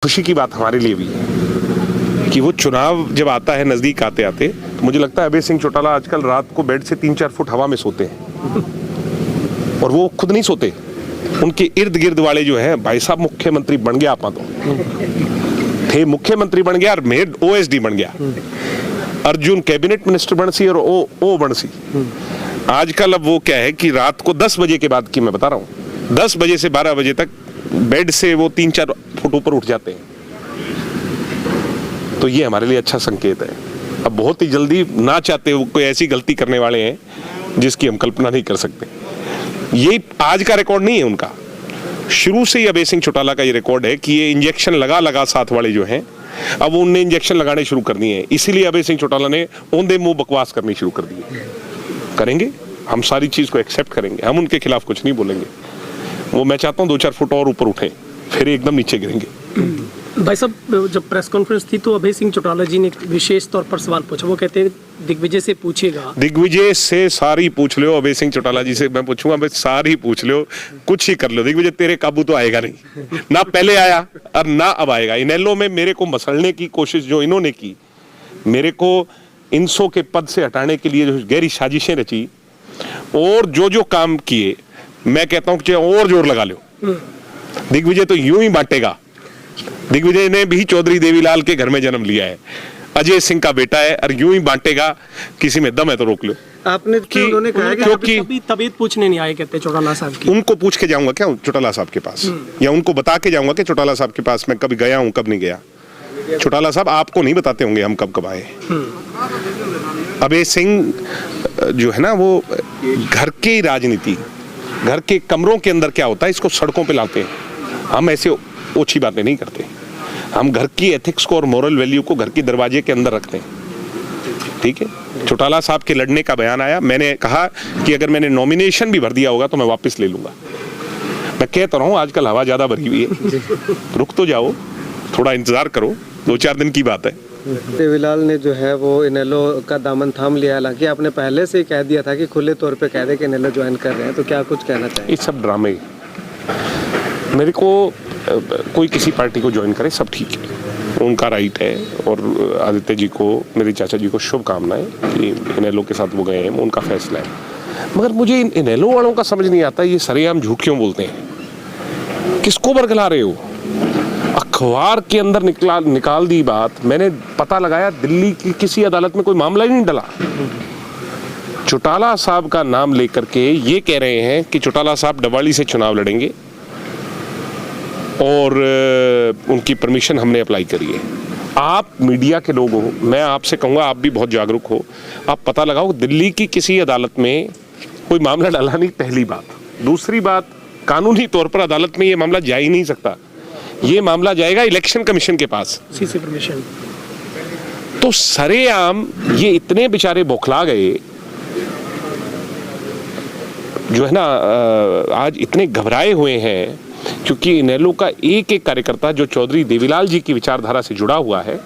खुशी की बात हमारे लिए भी है कि वो चुनाव जब आता है नजदीक आते आते, तो मुझे लगता है अभय सिंह चौटाला आजकल रात को बेड से 3-4 फुट हवा में सोते हैं और वो खुद नहीं सोते। उनके इर्द गिर्द वाले जो है, भाई साहब मुख्यमंत्री बन गया, आपा तो थे मुख्यमंत्री बन गया और मेड ओएसडी बन गया, अर्जुन कैबिनेट मिनिस्टर बन सी और ओ बन सी। आजकल अब वो क्या है कि रात को 10 बजे के बाद की मैं बता रहा हूँ, 10 बजे से 12 बजे तक बेड से वो 3-4 फुट ऊपर उठ जाते हैं। तो ये हमारे लिए अच्छा संकेत है। अब बहुत ही जल्दी ना चाहते हुए कोई ऐसी गलती करने वाले हैं जिसकी हम कल्पना नहीं कर सकते। ये आज का रिकॉर्ड नहीं है उनका, शुरू से ही अभय सिंह चौटाला का ये रिकॉर्ड है कि ये इंजेक्शन लगा साथ वाले जो हैं, अब उनने इंजेक्शन लगाने शुरू कर दिए हैं। इसीलिए अभय सिंह चौटाला ने औंधे मुंह बकवास करनी शुरू कर दी है। करेंगे, हम सारी चीज को एक्सेप्ट करेंगे, हम उनके खिलाफ कुछ नहीं बोलेंगे। वो मैं चाहता हूँ 2-4 फुट और ऊपर उठे, फिर एकदम नीचे गिरेंगे। भाई साहब, जब प्रेस कॉन्फ्रेंस थी तो अभय सिंह चौटाला जी ने विशेष तौर पर सवाल पूछा। वो कहते हैं दिग्विजय से पूछिएगा। दिग्विजय से सारी पूछ लो, अभय सिंह चौटाला जी से मैं पूछूंगा, बस सारी पूछ लो, कुछ ही कर लो। दिग्विजय तेरे काबू तो आएगा नहीं, ना पहले आया और ना अब आएगा। इनेलो में मेरे को मसलने की कोशिश जो इन्होंने की, मेरे को इंसो के पद से हटाने के लिए जो गहरी साजिशें रची और जो काम किए, मैं कहता हूँ कि और जोर लगा लो। दिग्विजय तो यूं ही बांटेगा। दिग्विजय ने भी चौधरी देवीलाल के घर में जन्म लिया है, अजय सिंह का बेटा है, और यूं ही बांटेगा। किसी में दम है तो रोक लो। आपने उन्होंने कहा कि कभी तबीयत पूछने नहीं आए, कहते चौटाला साहब की। उनको पूछ के जाऊंगा क्या चौटाला साहब के पास, या उनको बता के जाऊंगा कि चौटाला साहब के पास मैं कभी गया हूं कब नहीं गया। चौटाला साहब आपको नहीं बताते होंगे हम कब आए। अभय सिंह जो है ना, वो घर की राजनीति, घर के कमरों के अंदर क्या होता है, इसको सड़कों पे लाते हैं। हम ऐसे ओछी बातें नहीं करते, हम घर की एथिक्स को और मोरल वैल्यू को घर के दरवाजे के अंदर रखते हैं। ठीक है, चौटाला साहब के लड़ने का बयान आया, मैंने कहा कि अगर मैंने नॉमिनेशन भी भर दिया होगा तो मैं वापस ले लूंगा। मैं कहता रहा हूँ आजकल हवा ज्यादा भरी हुई है, रुक तो जाओ, थोड़ा इंतजार करो, 2-4 दिन की बात है। देवीलाल ने जो है वो इनेलो का दामन थाम लिया, हालांकि आपने पहले से ही कह दिया था कि खुले तौर पे कह दे कि इनेलो ज्वाइन कर रहे हैं, तो क्या कुछ कहना चाहिए? ये सब ड्रामे। मेरे को कोई किसी पार्टी को ज्वाइन करे, सब ठीक है, उनका राइट है। और आदित्य जी को, मेरे चाचा जी को शुभकामनाएं कि इनेलो के साथ वो गए हैं, उनका फैसला है। मगर मुझे इनेलो वालों का समझ नहीं आता, ये सरेआम झूठ क्यों बोलते हैं? किसको बरगला रहे हो? अखबार के अंदर निकाल दी बात, मैंने पता लगाया दिल्ली की किसी अदालत में कोई मामला ही नहीं डला। चौटाला साहब का नाम लेकर के ये कह रहे हैं कि चौटाला साहब डवाली से चुनाव लड़ेंगे और उनकी परमिशन हमने अप्लाई करी है। आप मीडिया के लोग हो, मैं आपसे कहूँगा आप भी बहुत जागरूक हो, आप पता लगाओ दिल्ली की किसी अदालत में कोई मामला डाला नहीं, पहली बात। दूसरी बात, कानूनी तौर पर अदालत में ये मामला जा ही नहीं सकता, ये मामला जाएगा इलेक्शन कमीशन के पास, सीसी परमिशन। तो सरेआम ये इतने बेचारे बौखला गए जो है ना, आज इतने घबराए हुए हैं, क्योंकि इनेलो का एक कार्यकर्ता जो चौधरी देवीलाल जी की विचारधारा से जुड़ा हुआ है,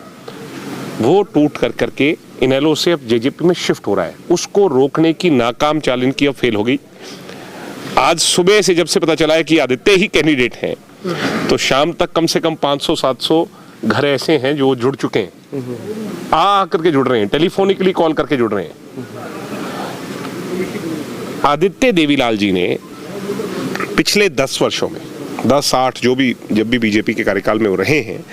वो टूट करके इनेलो से अब जेजेपी में शिफ्ट हो रहा है। उसको रोकने की नाकाम चाल इनकी अब फेल हो गई। आज सुबह से जब से पता चला है कि आदित्य ही कैंडिडेट हैं, तो शाम तक कम से कम 500-700 घर ऐसे हैं जो जुड़ चुके हैं, आ करके जुड़ रहे हैं, टेलीफोनिकली कॉल करके जुड़ रहे हैं। आदित्य देवीलाल जी ने पिछले 10 वर्षों में 10-8 जब भी बीजेपी के कार्यकाल में वो रहे हैं,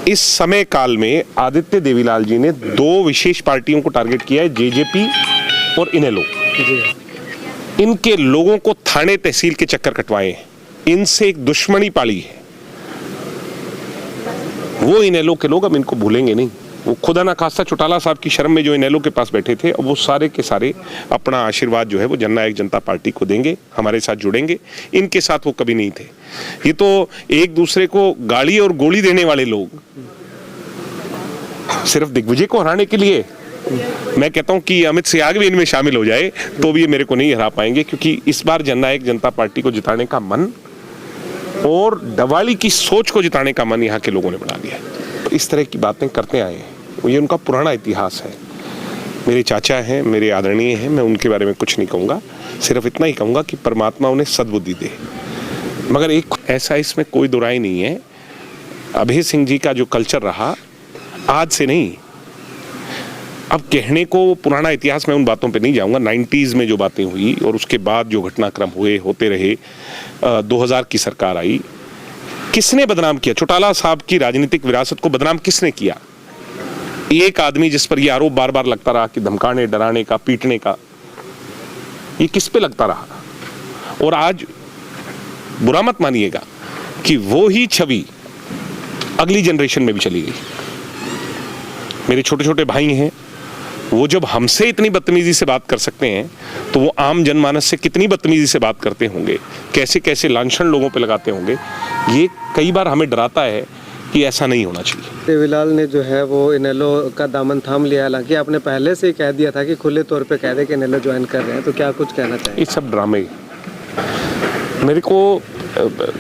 इस समय काल में आदित्य देवीलाल जी ने 2 विशेष पार्टियों को टारगेट किया है, जेजेपी और इनेलो। इनके लोगों को थाने तहसील के चक्कर कटवाए हैं, इनसे एक दुश्मनी पाली है। वो इनेलो के लोग अब इनको भूलेंगे नहीं। वो खुदा ना खास्ता चौटाला साहब की शर्म में जो इनेलो के पास बैठे थे, अब वो सारे के सारे अपना आशीर्वाद जो है वो जननायक जनता पार्टी को देंगे, हमारे साथ जुड़ेंगे। इनके साथ वो कभी नहीं थे। ये तो एक दूसरे को गाली और गोली देने वाले लोग, सिर्फ दिग्विजय को हराने के लिए, मैं कहता हूं कि अमित सियाग भी इनमें शामिल हो जाए तो भी ये मेरे को नहीं हरा पाएंगे, क्योंकि इस बार जननायक जनता पार्टी को जिताने का मन और डवाली की सोच को जिताने का मन यहाँ के लोगों ने बना दिया है। तो इस तरह की बातें करते आए हैं, ये उनका पुराना इतिहास है। मेरे चाचा हैं, मेरे आदरणीय हैं, मैं उनके बारे में कुछ नहीं कहूँगा, सिर्फ इतना ही कहूँगा कि परमात्मा उन्हें सद्बुद्धि दे। मगर एक ऐसा इसमें कोई दुराई नहीं है, अभय सिंह जी का जो कल्चर रहा, आज से नहीं, अब कहने को पुराना इतिहास में उन बातों पे नहीं जाऊंगा। 90s में जो बातें हुई और उसके बाद जो घटनाक्रम हुए होते रहे, 2000 की सरकार आई, किसने बदनाम किया? चौटाला साहब की राजनीतिक विरासत को बदनाम किसने किया? एक आदमी जिस पर यह आरोप बार बार लगता रहा कि धमकाने, डराने का, पीटने का, ये किस पे लगता रहा? और आज बुरा मत मानिएगा कि वो ही छवि अगली जनरेशन में भी चली गई। मेरे छोटे छोटे भाई हैं, वो जब हमसे इतनी बदतमीजी से बात कर सकते हैं तो वो आम जनमानस से कितनी बदतमीजी से बात करते होंगे, कैसे कैसे लांछन लोगों पे लगाते होंगे। ये कई बार हमें डराता है कि ऐसा नहीं होना चाहिए। देवीलाल ने जो है वो इनेलो का दामन थाम लिया, हालांकि आपने पहले से ही कह दिया था कि खुले तौर पे कह दे कि इनेलो ज्वाइन कर रहे हैं, तो क्या कुछ कहना चाहिए? ये सब ड्रामे। मेरे को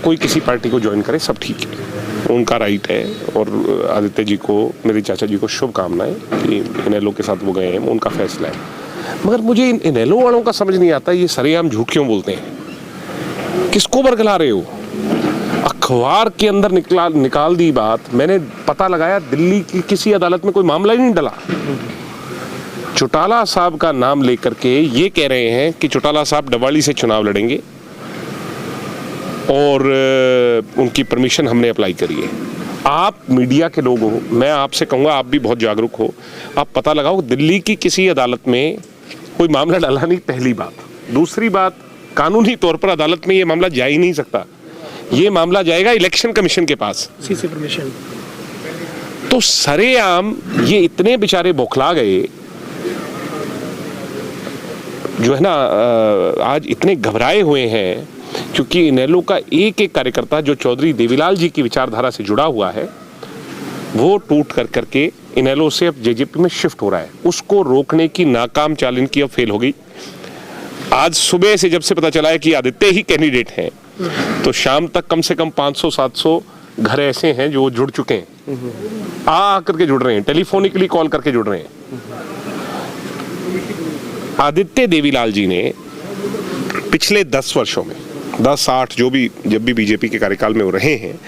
कोई किसी पार्टी को ज्वाइन करे, सब ठीक है, उनका राइट है। और आदित्य जी को, मेरे चाचा जी को शुभकामनाएं कि इनेलो के साथ वो गए हैं, उनका फैसला है। मगर मुझे इन इनेलो वालों का समझ नहीं आता, ये सरेआम झूठ क्यों बोलते हैं? किसको बरगला रहे हो? अखबार के अंदर निकाल दी बात, मैंने पता लगाया दिल्ली की किसी अदालत में कोई मामला ही नहीं डला। चौटाला साहब का नाम लेकर के ये कह रहे हैं कि चौटाला साहब डवाली से चुनाव लड़ेंगे और उनकी परमिशन हमने अप्लाई करी है। आप मीडिया के लोग हो, मैं आपसे कहूँगा आप भी बहुत जागरूक हो, आप पता लगाओ दिल्ली की किसी अदालत में कोई मामला डाला नहीं, पहली बात। दूसरी बात, कानूनी तौर पर अदालत में ये मामला जा ही नहीं सकता, ये मामला जाएगा इलेक्शन कमीशन के पास, सीसी परमिशन। तो सरेआम ये इतने बेचारे बौखला गए, जो है ना, आज इतने घबराए हुए हैं, क्योंकि इनेलो का एक एक कार्यकर्ता जो चौधरी देवीलाल जी की विचारधारा से जुड़ा हुआ है, वो टूट कर करके इनेलो से अब जेजेपी में शिफ्ट हो रहा है। उसको रोकने की नाकाम चाल इनकी अब फेल हो गई। आज सुबह से जब से पता चला है कि आदित्य ही कैंडिडेट हैं, तो शाम तक कम से कम 500-700 घर ऐसे हैं जो जुड़ चुके हैं, आ करके जुड़ रहे हैं, टेलीफोनिकली कॉल करके जुड़ रहे हैं। आदित्य देवीलाल जी ने पिछले 10 वर्षों में, 10-8 जो भी, जब भी बीजेपी के कार्यकाल में वो रहे हैं,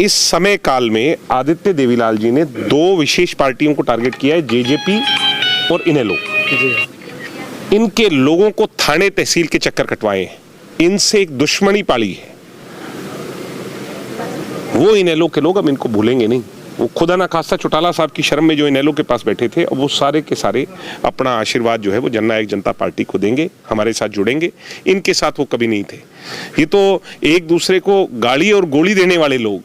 इस समय काल में आदित्य देवीलाल जी ने 2 विशेष पार्टियों को टारगेट किया है, जेजेपी और इनेलो। इनके लोगों को थाने तहसील के चक्कर कटवाए हैं, इनसे एक दुश्मनी पाली है। वो इनेलो के लोग अब इनको भूलेंगे नहीं। वो खुदा ना खास्ता चौटाला साहब की शर्म में जो इनेलो के पास बैठे थे, अब वो सारे के सारे अपना आशीर्वाद जो है वो जननायक जनता पार्टी को देंगे, हमारे साथ जुड़ेंगे। इनके साथ वो कभी नहीं थे। ये तो एक दूसरे को गाली और गोली देने वाले लोग,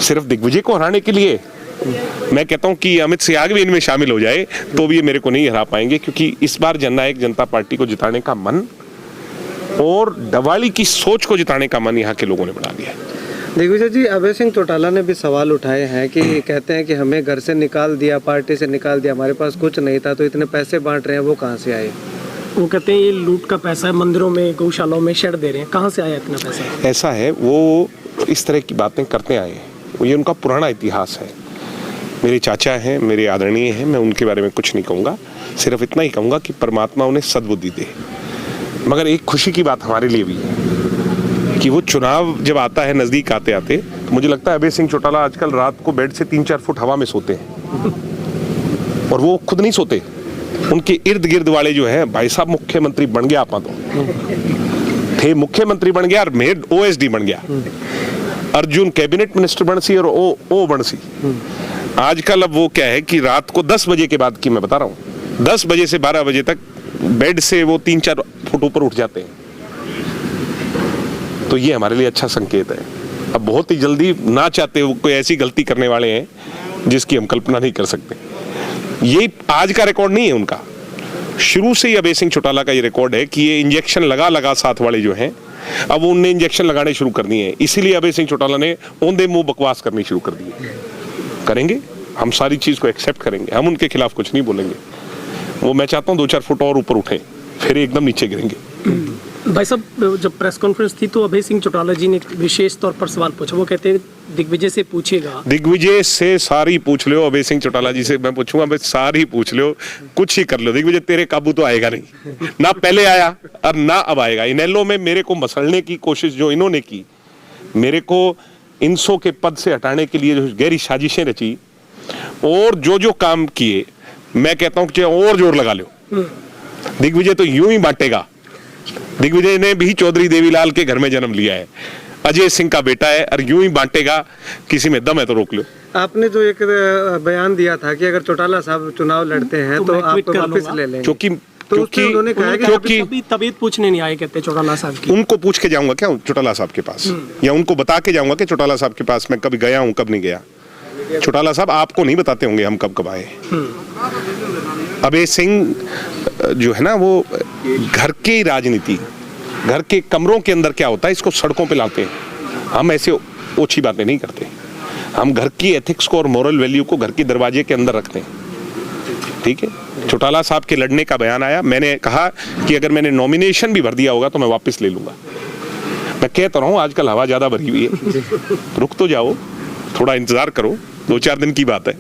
सिर्फ दिग्विजय को हराने के लिए। मैं कहता हूं कि अमित सियाग भी इनमें शामिल हो जाए तो भी ये मेरे को नहीं हरा पाएंगे, क्योंकि इस बार जननायक जनता पार्टी को जिताने का मन और डवाली की सोच को जिताने का मन यहाँ के लोगों ने बना दिया है। दिग्विजय जी, अभय सिंह चौटाला ने भी सवाल उठाए हैं कि कहते हैं कि हमें घर से निकाल दिया, पार्टी से निकाल दिया, हमारे पास कुछ नहीं था, तो इतने पैसे बांट रहे हैं, वो कहाँ से आए? वो कहते हैं ये लूट का पैसा है, मंदिरों में, गौशालाओं में शेड दे रहे हैं, कहाँ से आया इतना पैसा? ऐसा है, वो इस तरह की बातें करते आए हैं, ये उनका पुराना इतिहास है। मेरे चाचा हैं, मेरे आदरणीय हैं, मैं उनके बारे में कुछ नहीं कहूँगा, सिर्फ इतना ही कहूँगा कि परमात्मा उन्हें सद्बुद्धि दे। मगर एक खुशी की बात हमारे लिए भी है कि वो चुनाव जब आता है नज़दीक आते आते, तो मुझे लगता है अभय सिंह चौटाला आजकल रात को बेड से 3-4 फुट हवा में सोते हैं, और वो खुद नहीं सोते, उनके इर्द गिर्द वाले जो है, भाई साहब मुख्यमंत्री बन गया, आपा तो थे मुख्यमंत्री बन गया और मेड OSD बन गया, अर्जुन कैबिनेट मिनिस्टर बन सी और ओ बन सी। आजकल अब वो क्या है कि रात को 10 बजे के बाद की मैं बता रहा हूँ, 10 बजे से 12 बजे तक बेड से वो 3-4 फुट ऊपर उठ जाते हैं। तो ये हमारे लिए अच्छा संकेत है। अब बहुत ही जल्दी, ना चाहते हुए कोई ऐसी गलती करने वाले हैं जिसकी हम कल्पना नहीं कर सकते। ये आज का रिकॉर्ड नहीं है उनका, शुरू से ही अभय सिंह चौटाला का ये रिकॉर्ड है कि ये इंजेक्शन लगा साथ वाले जो हैं, अब उनने इंजेक्शन लगाने शुरू कर दिए हैं। इसीलिए अभय सिंह चौटाला ने औंधे मुंह बकवास करनी शुरू कर दी है। करेंगे, हम सारी चीज को एक्सेप्ट करेंगे, हम उनके खिलाफ कुछ नहीं बोलेंगे। वो मैं चाहता हूँ 2-4 फुट और ऊपर उठे, फिर एकदम नीचे गिरेंगे। भाई साहब, जब प्रेस कॉन्फ्रेंस थी तो अभय सिंह चौटाला जी ने विशेष तौर पर सवाल पूछा। वो कहते हैं दिग्विजय से पूछिएगा। दिग्विजय से सारी पूछ लो, अभय सिंह चौटाला जी से मैं पूछूंगा, बस सारी पूछ लो, कुछ ही कर लो। दिग्विजय तेरे काबू तो आएगा नहीं, ना पहले आया और ना अब आएगा। इनेलो में मेरे को मसलने की कोशिश जो इन्होंने की, मेरे को इनसो के पद से हटाने के लिए जो गहरी साजिशें रची और जो काम किए, मैं कहता हूं कि और जोर लगा लो। दिग्विजय तो यूं ही बांटेगा। दिग्विजय ने भी चौधरी देवीलाल के घर में जन्म लिया है, अजय सिंह का बेटा है, और यूं ही बांटेगा। किसी में दम है तो रोक लो। आपने जो एक बयान दिया था कि अगर चौटाला साहब चुनाव लड़ते हैं तो आप वापस ले लेंगे, क्योंकि उन्होंने कहा कि कभी तबीयत पूछने नहीं आए, कहते चौटाला साहब की। उनको पूछ के जाऊंगा क्या चौटाला साहब के पास, या उनको बता के जाऊंगा कि चौटाला साहब के पास मैं कभी गया हूं कब नहीं गया। चौटाला साहब आपको नहीं बताते होंगे हम कब आए। अभय सिंह जो है ना, वो घर की राजनीति, घर के कमरों के अंदर क्या होता है इसको सड़कों पे लाते हैं। हम ऐसे ओछी बातें नहीं करते, हम घर की एथिक्स को और मोरल वैल्यू को घर के दरवाजे के अंदर रखते हैं। ठीक है, चौटाला साहब के लड़ने का बयान आया, मैंने कहा कि अगर मैंने नॉमिनेशन भी भर दिया होगा तो मैं वापस ले लूंगा। मैं कहता रहा हूं आजकल हवा ज्यादा भरी हुई है, रुक तो जाओ, थोड़ा इंतजार करो, 2-4 दिन की बात है।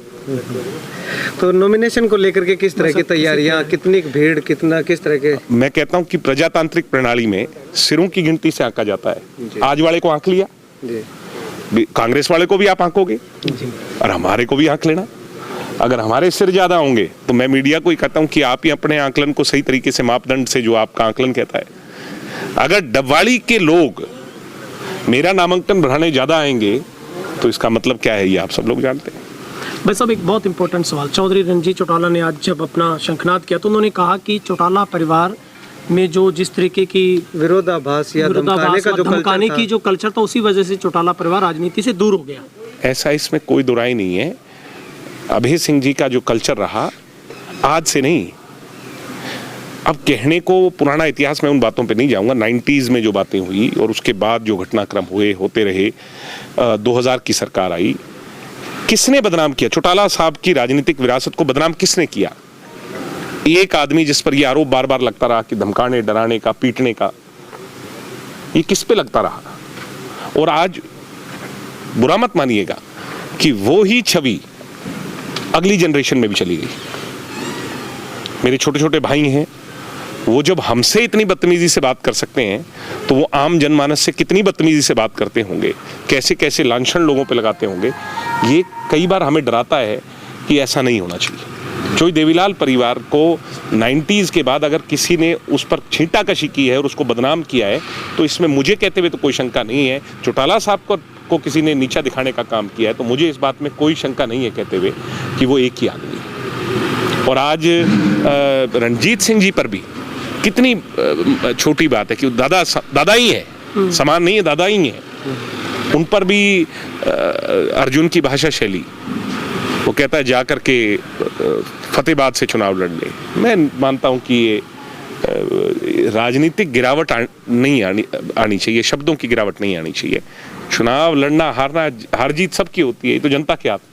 तो नॉमिनेशन को लेकर के किस तरह की तैयारियां, कितनी भीड़, कितना किस तरह के? मैं कहता हूं कि प्रजातांत्रिक प्रणाली में सिरों की गिनती से आंका जाता है। आज वाले को आंक लिया, कांग्रेस वाले को भी आप आंकोगे और हमारे को भी आंक लेना। अगर हमारे सिर ज्यादा होंगे तो मैं मीडिया को ही कहता हूं कि आप ही अपने आंकलन को सही तरीके से मापदंड से, जो आपका आंकलन कहता है, अगर डबवाली के लोग मेरा नामांकन बढ़ाने ज्यादा आएंगे तो इसका मतलब क्या है ये आप सब लोग जानते हैं। भाई साहब, एक बहुत इंपॉर्टेंट सवाल, चौधरी रणजीत चौटाला ने आज जब अपना शंखनाद किया तो उन्होंने कहा कि चौटाला परिवार में जो जिस तरीके की विरोधाभास या धमकाने की जो कल्चर था, उसी वजह से चौटाला परिवार राजनीति से दूर हो गया। ऐसा इसमें कोई दुराई नहीं है। अभय सिंह जी का जो कल्चर रहा, आज से नहीं, अब कहने को पुराना इतिहास में उन बातों पे नहीं जाऊंगा। 90s में जो बातें हुई और उसके बाद जो घटनाक्रम हुए होते रहे, 2000 की सरकार आई, किसने बदनाम किया? चौटाला साहब की राजनीतिक विरासत को बदनाम किसने किया? एक आदमी जिस पर यह आरोप बार बार लगता रहा कि धमकाने, डराने का, पीटने का, ये किस पे लगता रहा? और आज बुरा मत मानिएगा कि वो ही छवि अगली जनरेशन में भी चली गई। मेरे छोटे छोटे भाई हैं, वो जब हमसे इतनी बदतमीजी से बात कर सकते हैं तो वो आम जनमानस से कितनी बदतमीजी से बात करते होंगे, कैसे कैसे लांछन लोगों पे लगाते होंगे। ये कई बार हमें डराता है कि ऐसा नहीं होना चाहिए। चौधरी देवीलाल परिवार को 90s के बाद अगर किसी ने उस पर छींटाकशी की है और उसको बदनाम किया है तो इसमें मुझे कहते हुए तो कोई शंका नहीं है। चौटाला साहब को किसी ने नीचा दिखाने का काम किया है तो मुझे इस बात में कोई शंका नहीं है कहते हुए कि वो एक ही आदमी है। और आज रणजीत सिंह जी पर भी कितनी छोटी बात है कि दादा ही है, समान नहीं है, दादा ही है। उन पर भी अर्जुन की भाषा शैली, वो कहता है जा करके फतेहाबाद से चुनाव लड़ ले। मैं मानता हूं कि ये राजनीतिक गिरावट नहीं आनी चाहिए, शब्दों की गिरावट नहीं आनी चाहिए। चुनाव लड़ना, हारना, हार जीत सबकी होती है, ये तो जनता के हाथ में।